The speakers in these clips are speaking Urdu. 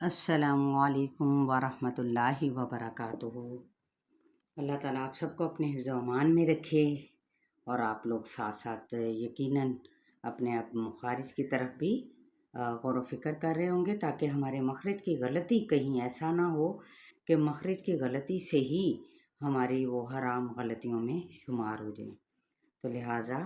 السلام علیکم ورحمۃ اللہ وبرکاتہ۔ اللہ تعالیٰ آپ سب کو اپنے حفظ و امان میں رکھے اور آپ لوگ ساتھ ساتھ یقیناً اپنے مخارج کی طرف بھی غور و فکر کر رہے ہوں گے، تاکہ ہمارے مخرج کی غلطی کہیں ایسا نہ ہو کہ مخرج کی غلطی سے ہی ہماری وہ حرام غلطیوں میں شمار ہو جائیں۔ تو لہٰذا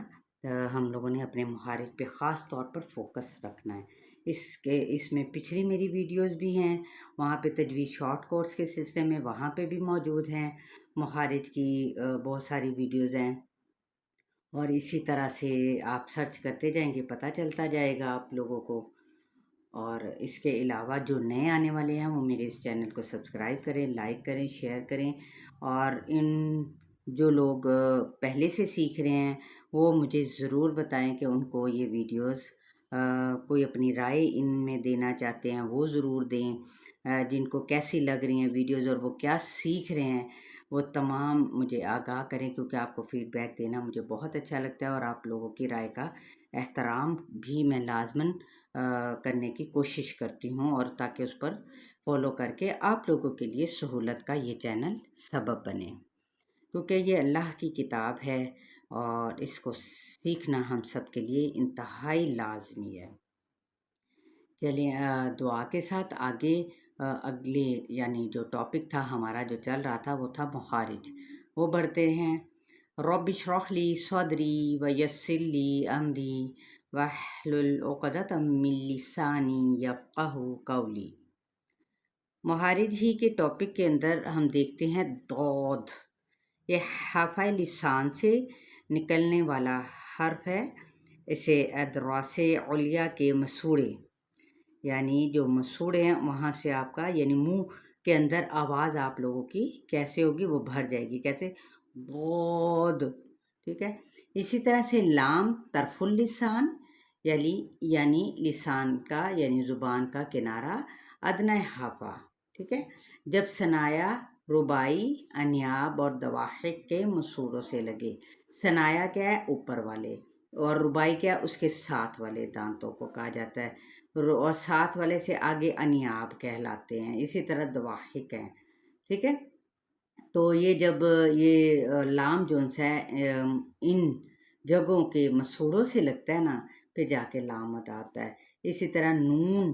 ہم لوگوں نے اپنے مخارج پہ خاص طور پر فوکس رکھنا ہے۔ اس میں پچھلی میری ویڈیوز بھی ہیں، وہاں پہ تجوید شارٹ کورس کے سلسلے میں وہاں پہ بھی موجود ہیں، مخارج کی بہت ساری ویڈیوز ہیں، اور اسی طرح سے آپ سرچ کرتے جائیں گے پتہ چلتا جائے گا آپ لوگوں کو۔ اور اس کے علاوہ جو نئے آنے والے ہیں وہ میرے اس چینل کو سبسکرائب کریں، لائک کریں، شیئر کریں، اور جو لوگ پہلے سے سیکھ رہے ہیں وہ مجھے ضرور بتائیں کہ ان کو یہ ویڈیوز کوئی اپنی رائے ان میں دینا چاہتے ہیں وہ ضرور دیں، جن کو کیسی لگ رہی ہیں ویڈیوز اور وہ کیا سیکھ رہے ہیں وہ تمام مجھے آگاہ کریں، کیونکہ آپ کو فیڈ بیک دینا مجھے بہت اچھا لگتا ہے، اور آپ لوگوں کی رائے کا احترام بھی میں لازماً کرنے کی کوشش کرتی ہوں، اور تاکہ اس پر فالو کر کے آپ لوگوں کے لیے سہولت کا یہ چینل سبب بنے، کیونکہ یہ اللہ کی کتاب ہے اور اس کو سیکھنا ہم سب کے لیے انتہائی لازمی ہے۔ چلیں دعا کے ساتھ آگے اگلے یعنی جو ٹاپک تھا ہمارا جو چل رہا تھا وہ تھا مخارج، وہ بڑھتے ہیں۔ رب اشرح لی صدری ویسر لی امری واحلل عقدۃ من لسانی یفقہوا قولی۔ مخارج ہی کے ٹاپک کے اندر ہم دیکھتے ہیں ضاد، یہ حافظ لسان سے نکلنے والا حرف ہے، اسے ادراس علیا کے مسوڑے، یعنی جو مسوڑے ہیں وہاں سے آپ کا یعنی منہ کے اندر آواز آپ لوگوں کی کیسے ہوگی، وہ بھر جائے گی، کیسے ضاد، ٹھیک ہے۔ اسی طرح سے لام طرف اللسان، یعنی لسان کا یعنی زبان کا کنارہ ادنی حافہ، ٹھیک ہے، جب ثنایا رباعی انیاب اور دواحق کے مسوڑوں سے لگے۔ ثنایا کیا ہے؟ اوپر والے، اور رباعی کیا ہے؟ اس کے ساتھ والے دانتوں کو کہا جاتا ہے، اور ساتھ والے سے آگے انیاب کہلاتے ہیں، اسی طرح دواحق ہیں، ٹھیک ہے۔ تو یہ جب یہ لام جونس ہے ان جگہوں کے مسوڑوں سے لگتا ہے نا، پھر جا کے لامت آتا ہے۔ اسی طرح نون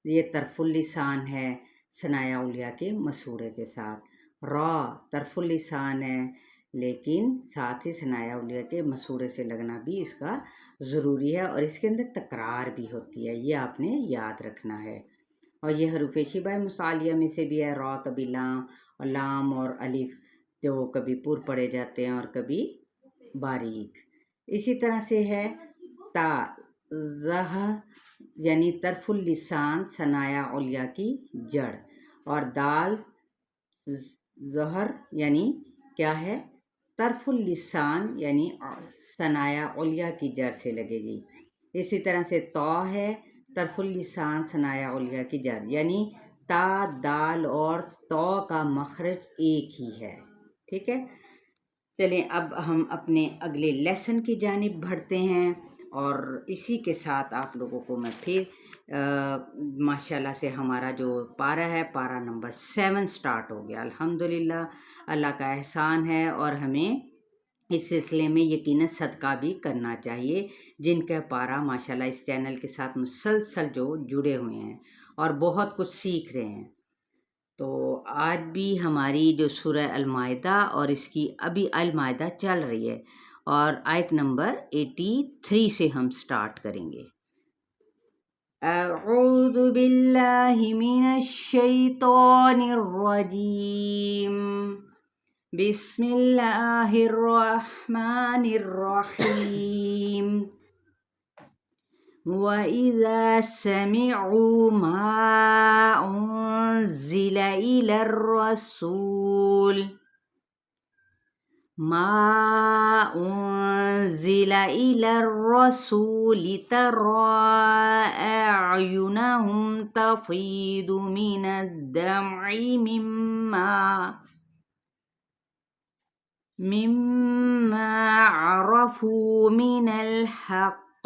یہ طرف اللسان ہے ثنایا اولیاء کے مسوڑے کے ساتھ۔ را طرف اللسان ہے لیکن ساتھ ہی ثنایا اولیاء کے مسوڑے سے لگنا بھی اس کا ضروری ہے، اور اس کے اندر تکرار بھی ہوتی ہے، یہ آپ نے یاد رکھنا ہے۔ اور یہ حروف شبہ مصالیہ میں سے بھی ہے، را کبھی لام اور الف جو کبھی پر پڑے جاتے ہیں اور کبھی باریک۔ اسی طرح سے ہے تا زہ یعنی طرف اللسان ثنایا علیا کی جڑ، اور دال ظہر یعنی کیا ہے؟ طرف اللسان یعنی ثنایا علیا کی جڑ سے لگے گی۔ اسی طرح سے تو ہے طرف اللسان ثنایا علیا کی جڑ، یعنی تا دال اور تو کا مخرج ایک ہی ہے، ٹھیک ہے۔ چلیں اب ہم اپنے اگلے لیسن کی جانب بڑھتے ہیں، اور اسی کے ساتھ آپ لوگوں کو میں پھر ماشاءاللہ سے ہمارا جو پارہ ہے، پارہ نمبر 7 سٹارٹ ہو گیا، الحمدللہ، اللہ کا احسان ہے، اور ہمیں اس سلسلے میں یقیناً صدقہ بھی کرنا چاہیے، جن کا پارہ ماشاءاللہ اس چینل کے ساتھ مسلسل جو جڑے ہوئے ہیں اور بہت کچھ سیکھ رہے ہیں۔ تو آج بھی ہماری جو سورہ المائدہ اور اس کی ابھی المائدہ چل رہی ہے، اور آیت نمبر 83 سے ہم سٹارٹ کریں گے۔ اعوذ باللہ من الشیطان الرجیم، بسم اللہ الرحمن الرحیم۔ وَإِذَا سَمِعُوا مَا أُنزِلَ إِلَى الرَّسُولِ تَرَىٰ أَعْيُنَهُمْ تَفِيضُ مِنَ الدَّمْعِ مِمَّا عَرَفُوا مِنَ الْحَقِّ